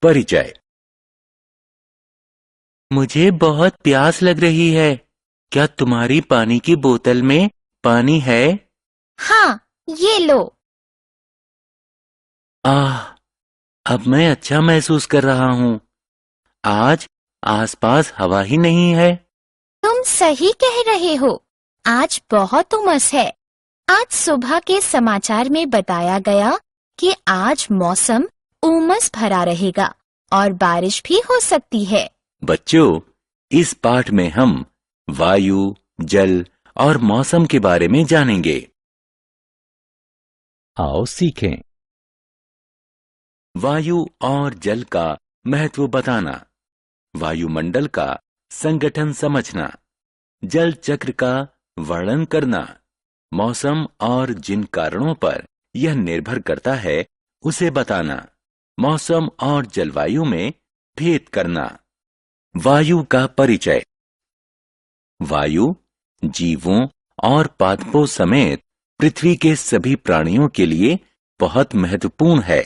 परिचय। मुझे बहुत प्यास लग रही है। क्या तुम्हारी पानी की बोतल में पानी है? हाँ, ये लो। अब मैं अच्छा महसूस कर रहा हूँ। आज आसपास हवा ही नहीं है। तुम सही कह रहे हो। आज बहुत उमस है। आज सुबह के समाचार में बताया गया कि आज मौसम उमस भरा रहेगा और बारिश भी हो सकती है। बच्चों, इस पाठ में हम वायु, जल और मौसम के बारे में जानेंगे। आओ सीखें। वायु और जल का महत्व बताना, वायुमंडल का संगठन समझना, जल चक्र का वर्णन करना, मौसम और जिन कारणों पर यह निर्भर करता है उसे बताना, मौसम और जलवायु में भेद करना। वायु का परिचय। वायु जीवों और पादपों समेत पृथ्वी के सभी प्राणियों के लिए बहुत महत्वपूर्ण है।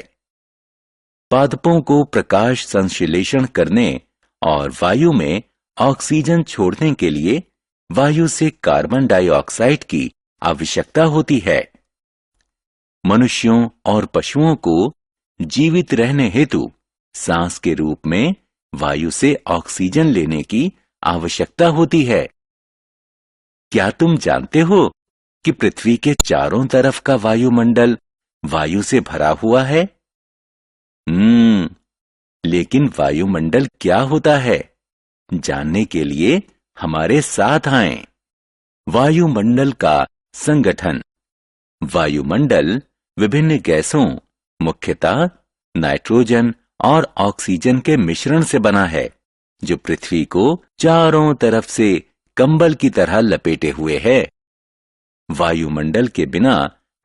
पादपों को प्रकाश संश्लेषण करने और वायु में ऑक्सीजन छोड़ने के लिए वायु से कार्बन डाइऑक्साइड की आवश्यकता होती है। मनुष्यों और पशुओं को जीवित रहने हेतु सांस के रूप में वायु से ऑक्सीजन लेने की आवश्यकता होती है। क्या तुम जानते हो कि पृथ्वी के चारों तरफ का वायुमंडल वायु से भरा हुआ है? लेकिन वायुमंडल क्या होता है? जानने के लिए हमारे साथ आएं। वायुमंडल का संगठन। वायुमंडल विभिन्न गैसों, मुख्यतः नाइट्रोजन और ऑक्सीजन के मिश्रण से बना है, जो पृथ्वी को चारों तरफ से कंबल की तरह लपेटे हुए है। वायुमंडल के बिना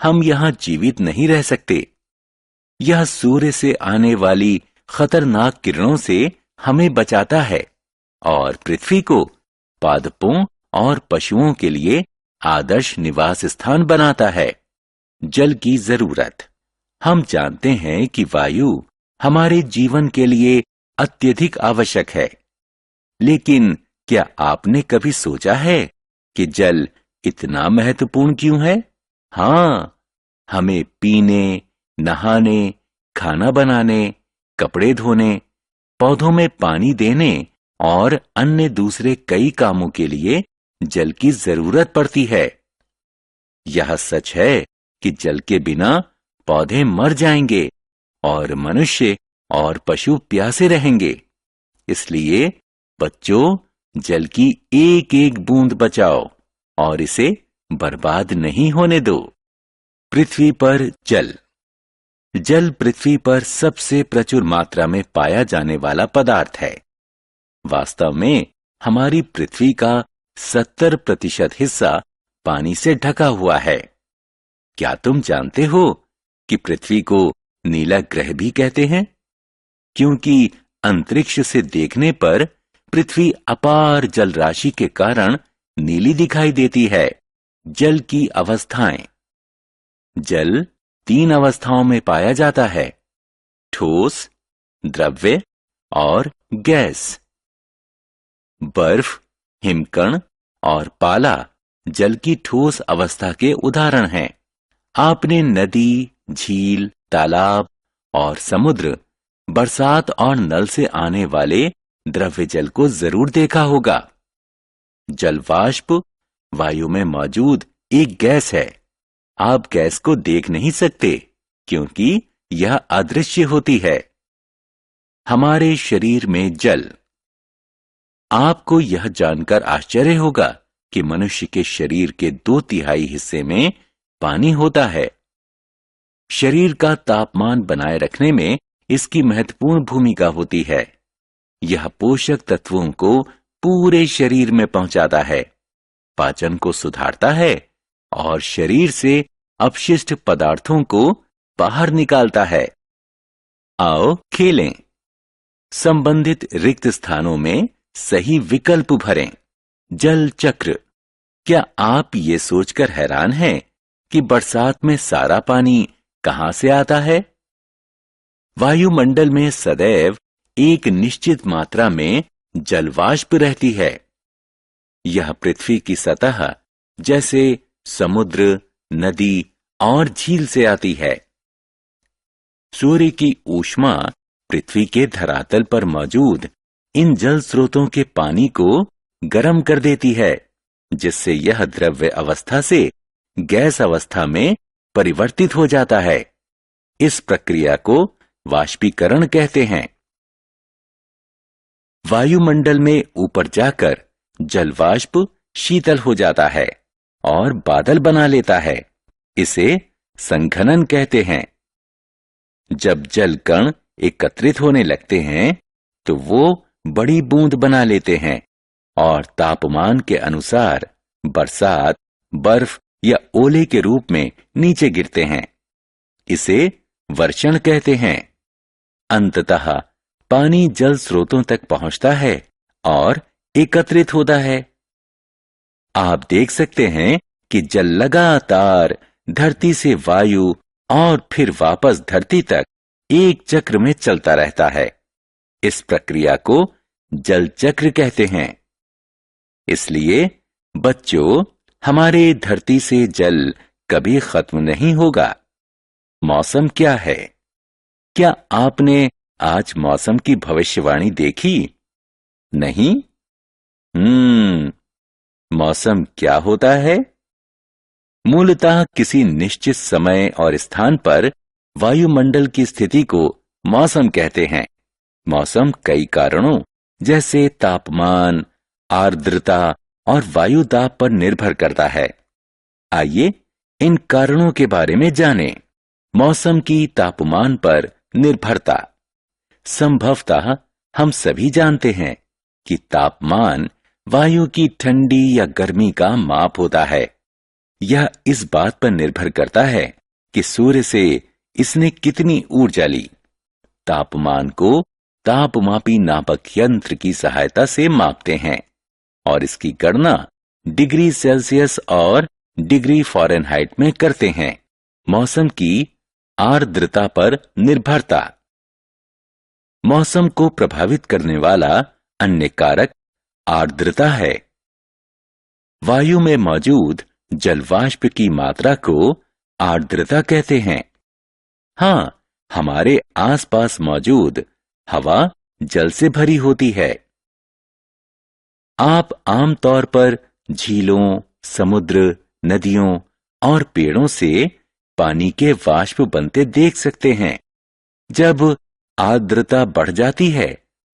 हम यहां जीवित नहीं रह सकते। यह सूर्य से आने वाली खतरनाक किरणों से हमें बचाता है और पृथ्वी को पादपों और पशुओं के लिए आदर्श निवास स्थान बनाता है। जल की जरूरत। हम जानते हैं कि वायु हमारे जीवन के लिए अत्यधिक आवश्यक है, लेकिन क्या आपने कभी सोचा है कि जल इतना महत्वपूर्ण क्यों है? हाँ, हमें पीने, नहाने, खाना बनाने, कपड़े धोने, पौधों में पानी देने और अन्य दूसरे कई कामों के लिए जल की जरूरत पड़ती है। यह सच है कि जल के बिना पौधे मर जाएंगे और मनुष्य और पशु प्यासे रहेंगे। इसलिए बच्चों, जल की एक एक बूंद बचाओ और इसे बर्बाद नहीं होने दो। पृथ्वी पर जल। जल पृथ्वी पर सबसे प्रचुर मात्रा में पाया जाने वाला पदार्थ है। वास्तव में हमारी पृथ्वी का 70% हिस्सा पानी से ढका हुआ है। क्या तुम जानते हो कि पृथ्वी को नीला ग्रह भी कहते हैं? क्योंकि अंतरिक्ष से देखने पर पृथ्वी अपार जल राशि के कारण नीली दिखाई देती है। जल की अवस्थाएं। जल 3 अवस्थाओं में पाया जाता है: ठोस, द्रव्य और गैस। बर्फ, हिमकण और पाला जल की ठोस अवस्था के उदाहरण हैं। आपने नदी, झील, तालाब और समुद्र, बरसात और नल से आने वाले द्रव्य जल को जरूर देखा होगा। जलवाष्प वायु में मौजूद एक गैस है। आप गैस को देख नहीं सकते क्योंकि यह अदृश्य होती है। हमारे शरीर में जल। आपको यह जानकर आश्चर्य होगा कि मनुष्य के शरीर के 2/3 हिस्से में पानी होता है। शरीर का तापमान बनाए रखने में इसकी महत्वपूर्ण भूमिका होती है। यह पोषक तत्वों को पूरे शरीर में पहुंचाता है, पाचन को सुधारता है और शरीर से अपशिष्ट पदार्थों को बाहर निकालता है। आओ खेलें। संबंधित रिक्त स्थानों में सही विकल्प भरें। जल चक्र। क्या आप ये सोचकर हैरान हैं कि बरसात में सारा पानी कहां से आता है? वायुमंडल में सदैव एक निश्चित मात्रा में जलवाष्प रहती है। यह पृथ्वी की सतह जैसे समुद्र, नदी और झील से आती है। सूर्य की ऊष्मा पृथ्वी के धरातल पर मौजूद इन जल स्रोतों के पानी को गर्म कर देती है, जिससे यह द्रव्य अवस्था से गैस अवस्था में परिवर्तित हो जाता है। इस प्रक्रिया को वाष्पीकरण कहते हैं। वायुमंडल में ऊपर जाकर जलवाष्प शीतल हो जाता है और बादल बना लेता है। इसे संघनन कहते हैं। जब जल कण एकत्रित होने लगते हैं तो वो बड़ी बूंद बना लेते हैं और तापमान के अनुसार बरसात, बर्फ या ओले के रूप में नीचे गिरते हैं। इसे वर्षण कहते हैं। अंततः पानी जल स्रोतों तक पहुंचता है और एकत्रित होता है। आप देख सकते हैं कि जल लगातार धरती से वायु और फिर वापस धरती तक एक चक्र में चलता रहता है। इस प्रक्रिया को जल चक्र कहते हैं। इसलिए बच्चों, हमारे धरती से जल कभी खत्म नहीं होगा। मौसम क्या है? क्या आपने आज मौसम की भविष्यवाणी देखी? नहीं? मौसम क्या होता है? मूलतः किसी निश्चित समय और स्थान पर वायुमंडल की स्थिति को मौसम कहते हैं। मौसम कई कारणों जैसे तापमान, आर्द्रता और वायु दाब पर निर्भर करता है। आइए इन कारणों के बारे में जानें। मौसम की तापमान पर निर्भरता। संभवतः हम सभी जानते हैं कि तापमान वायु की ठंडी या गर्मी का माप होता है। यह इस बात पर निर्भर करता है कि सूर्य से इसने कितनी ऊर्जा ली। तापमान को तापमापी नापक यंत्र की सहायता से मापते हैं और इसकी गणना डिग्री सेल्सियस और डिग्री फ़ारेनहाइट में करते हैं। मौसम की आर्द्रता पर निर्भरता। मौसम को प्रभावित करने वाला अन्य कारक आर्द्रता है। वायु में मौजूद जलवाष्प की मात्रा को आर्द्रता कहते हैं। हाँ, हमारे आसपास मौजूद हवा जल से भरी होती है। आप आमतौर पर झीलों, समुद्र, नदियों और पेड़ों से पानी के वाष्प बनते देख सकते हैं। जब आर्द्रता बढ़ जाती है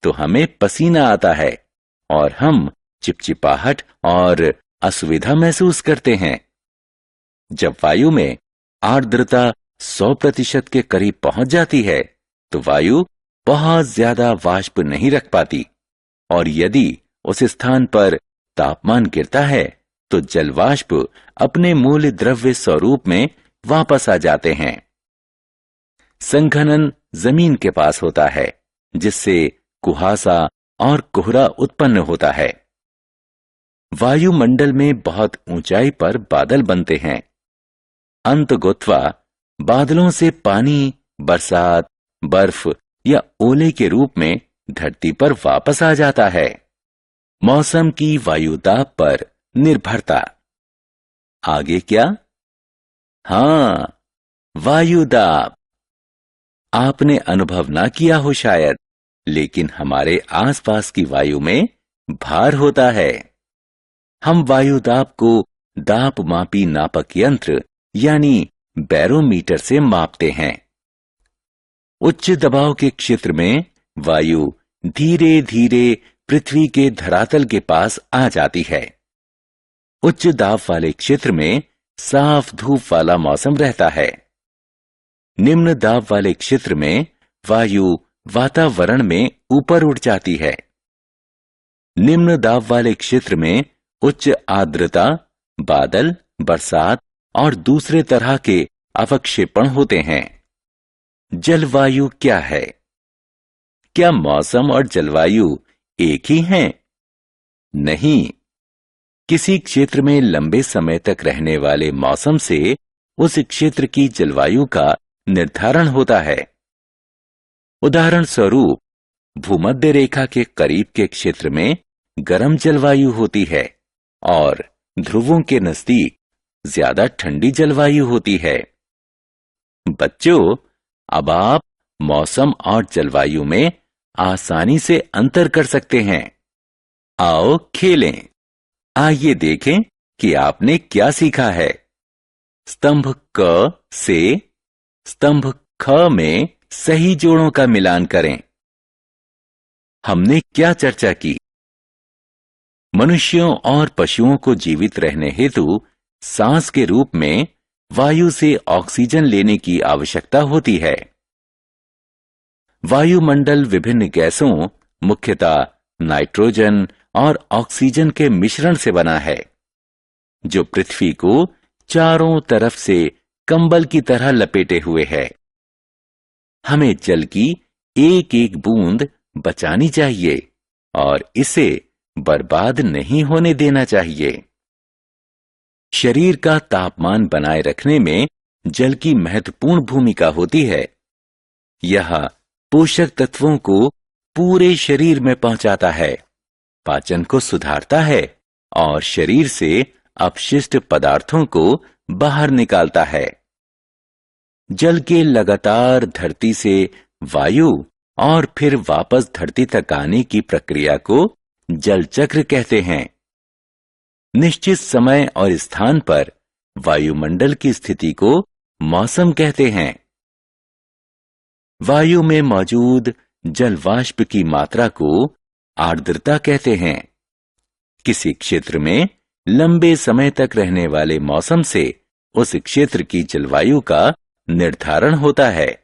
तो हमें पसीना आता है और हम चिपचिपाहट और असुविधा महसूस करते हैं। जब वायु में आर्द्रता 100% के करीब पहुंच जाती है तो वायु बहुत ज्यादा वाष्प नहीं रख पाती और यदि उस स्थान पर तापमान गिरता है तो जलवाष्प अपने मूल द्रव्य स्वरूप में वापस आ जाते हैं। संघनन जमीन के पास होता है, जिससे कुहासा और कोहरा उत्पन्न होता है। वायुमंडल में बहुत ऊंचाई पर बादल बनते हैं। अंततः बादलों से पानी बरसात, बर्फ या ओले के रूप में धरती पर वापस आ जाता है। मौसम की वायुदाब पर निर्भरता। आगे क्या? हाँ, वायुदाब। आपने अनुभव ना किया हो शायद, लेकिन हमारे आसपास की वायु में भार होता है। हम वायुदाब को दाबमापी नापक यंत्र यानी बैरोमीटर से मापते हैं। उच्च दबाव के क्षेत्र में वायु धीरे धीरे पृथ्वी के धरातल के पास आ जाती है। उच्च दाब वाले क्षेत्र में साफ धूप वाला मौसम रहता है। निम्न दाब वाले क्षेत्र में वायु वातावरण में ऊपर उठ जाती है। निम्न दाब वाले क्षेत्र में उच्च आर्द्रता, बादल, बरसात और दूसरे तरह के अवक्षेपण होते हैं। जलवायु क्या है? क्या मौसम और जलवायु एक ही हैं? नहीं। किसी क्षेत्र में लंबे समय तक रहने वाले मौसम से उस क्षेत्र की जलवायु का निर्धारण होता है। उदाहरण स्वरूप भूमध्य रेखा के करीब के क्षेत्र में गर्म जलवायु होती है और ध्रुवों के नजदीक ज्यादा ठंडी जलवायु होती है। बच्चों, अब आप मौसम और जलवायु में आसानी से अंतर कर सकते हैं। आओ खेलें। आइए देखें कि आपने क्या सीखा है। स्तंभ क से स्तंभ ख में सही जोड़ों का मिलान करें। हमने क्या चर्चा की? मनुष्यों और पशुओं को जीवित रहने हेतु सांस के रूप में वायु से ऑक्सीजन लेने की आवश्यकता होती है। वायुमंडल विभिन्न गैसों, मुख्यतः नाइट्रोजन और ऑक्सीजन के मिश्रण से बना है, जो पृथ्वी को चारों तरफ से कंबल की तरह लपेटे हुए है। हमें जल की एक एक बूंद बचानी चाहिए और इसे बर्बाद नहीं होने देना चाहिए। शरीर का तापमान बनाए रखने में जल की महत्वपूर्ण भूमिका होती है। यह पोषक तत्वों को पूरे शरीर में पहुंचाता है, पाचन को सुधारता है और शरीर से अपशिष्ट पदार्थों को बाहर निकालता है। जल के लगातार धरती से वायु और फिर वापस धरती तक आने की प्रक्रिया को जल चक्र कहते हैं। निश्चित समय और स्थान पर वायुमंडल की स्थिति को मौसम कहते हैं। वायु में मौजूद जल वाष्प की मात्रा को आर्द्रता कहते हैं। किसी क्षेत्र में लंबे समय तक रहने वाले मौसम से उस क्षेत्र की जलवायु का निर्धारण होता है।